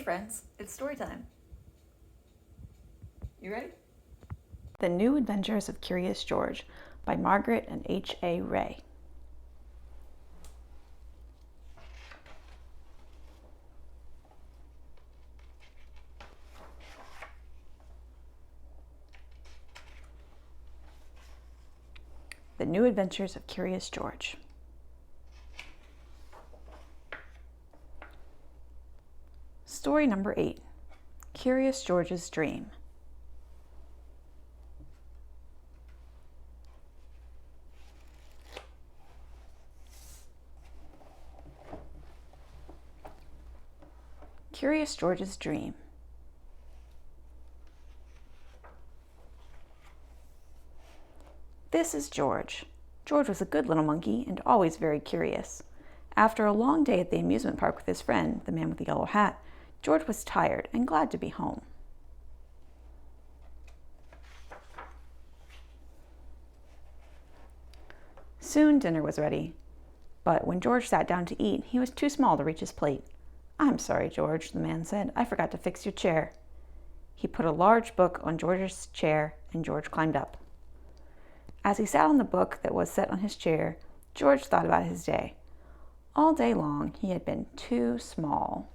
friends, it's story time. You ready? The New Adventures of Curious George by Margret and H. Ray. The New Adventures of Curious George. Story number 8. Curious George's Dream. Curious George's Dream. This is George. George was a good little monkey and always very curious. After a long day at the amusement park with his friend, the man with the yellow hat, George was tired and glad to be home. Soon dinner was ready, but when George sat down to eat, he was too small to reach his plate. "I'm sorry, George," the man said. "I forgot to fix your chair." He put a large book on George's chair, and George climbed up. As he sat on the book that was set on his chair, George thought about his day. All day long, he had been too small.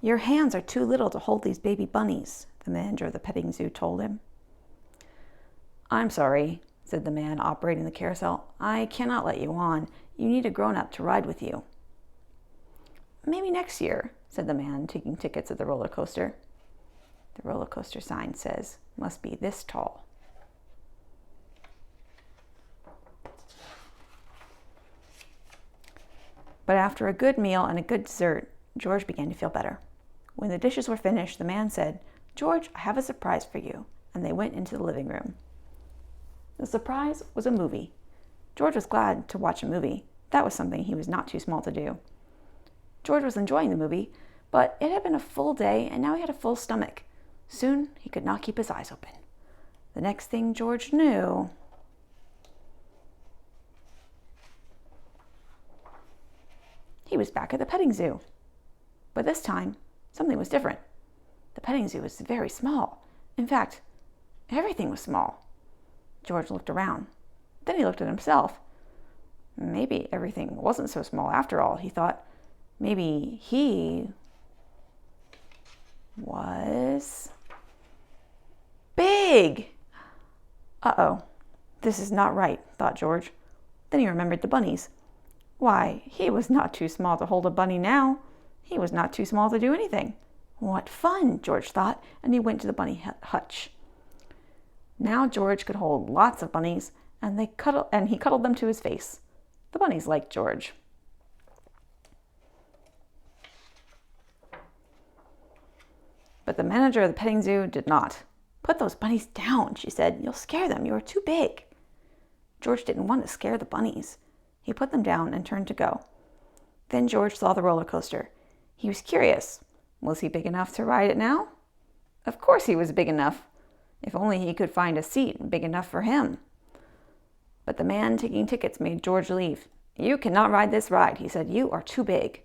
"Your hands are too little to hold these baby bunnies," the manager of the petting zoo told him. "I'm sorry," said the man operating the carousel. "I cannot let you on. You need a grown-up to ride with you." "Maybe next year," said the man, taking tickets at the roller coaster. The roller coaster sign says, "Must be this tall." But after a good meal and a good dessert, George began to feel better. When the dishes were finished, the man said, "George, I have a surprise for you," and they went into the living room. The surprise was a movie. George was glad to watch a movie. That was something he was not too small to do. George was enjoying the movie, but it had been a full day, and now he had a full stomach. Soon he could not keep his eyes open. The next thing George knew, he was back at the petting zoo. But this time, something was different. The petting zoo was very small. In fact, everything was small. George looked around. Then he looked at himself. Maybe everything wasn't so small after all, he thought. Maybe he was big. Uh-oh, this is not right, thought George. Then he remembered the bunnies. Why, he was not too small to hold a bunny now. He was not too small to do anything. What fun, George thought, and he went to the bunny hutch. Now George could hold lots of bunnies, and he cuddled them to his face. The bunnies liked George. But the manager of the petting zoo did not. "Put those bunnies down," she said. "You'll scare them. You are too big." George didn't want to scare the bunnies. He put them down and turned to go. Then George saw the roller coaster. He was curious. Was he big enough to ride it now? Of course he was big enough. If only he could find a seat big enough for him. But the man taking tickets made George leave. "You cannot ride this ride," he said. "You are too big."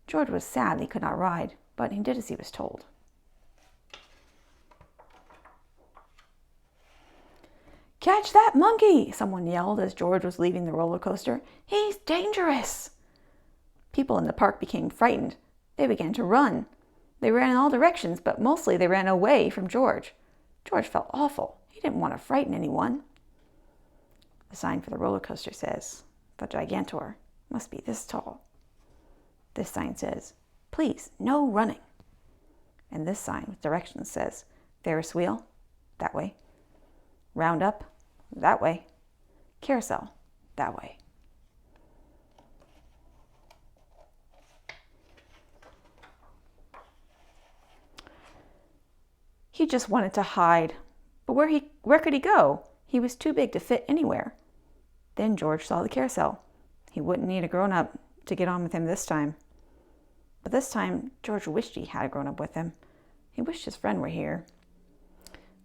George was sad he could not ride, but he did as he was told. "Catch that monkey!" someone yelled as George was leaving the roller coaster. "He's dangerous!" People in the park became frightened. They began to run. They ran in all directions, but mostly they ran away from George. George felt awful. He didn't want to frighten anyone. The sign for the roller coaster says, "The Gigantor must be this tall." This sign says, "Please, no running." And this sign with directions says, "Ferris wheel, that way. Round up, that way. Carousel, that way." He just wanted to hide. But where could he go? He was too big to fit anywhere. Then George saw the carousel. He wouldn't need a grown-up to get on with him this time. But this time, George wished he had a grown-up with him. He wished his friend were here.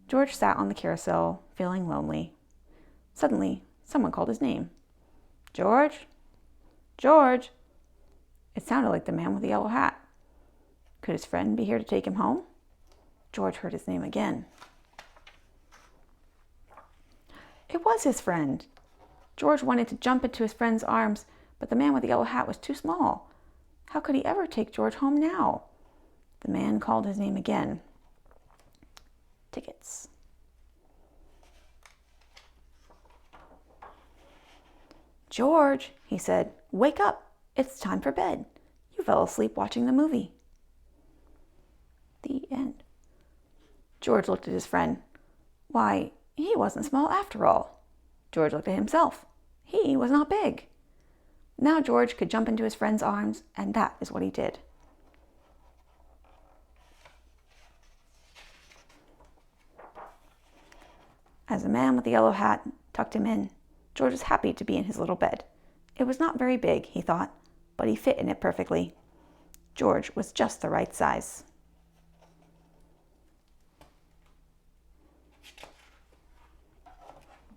George sat on the carousel, feeling lonely. Suddenly, someone called his name. "George? George! It sounded like the man with the yellow hat. Could his friend be here to take him home? George heard his name again. It was his friend. George wanted to jump into his friend's arms, but the man with the yellow hat was too small. How could he ever take George home now? The man called his name again. Tickets. George, he said, wake up. It's time for bed. You fell asleep watching the movie. The end. George looked at his friend. Why, he wasn't small after all. George looked at himself. He was not big. Now George could jump into his friend's arms, and that is what he did. As the man with the yellow hat tucked him in, George was happy to be in his little bed. It was not very big, he thought, but he fit in it perfectly. George was just the right size.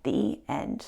The end.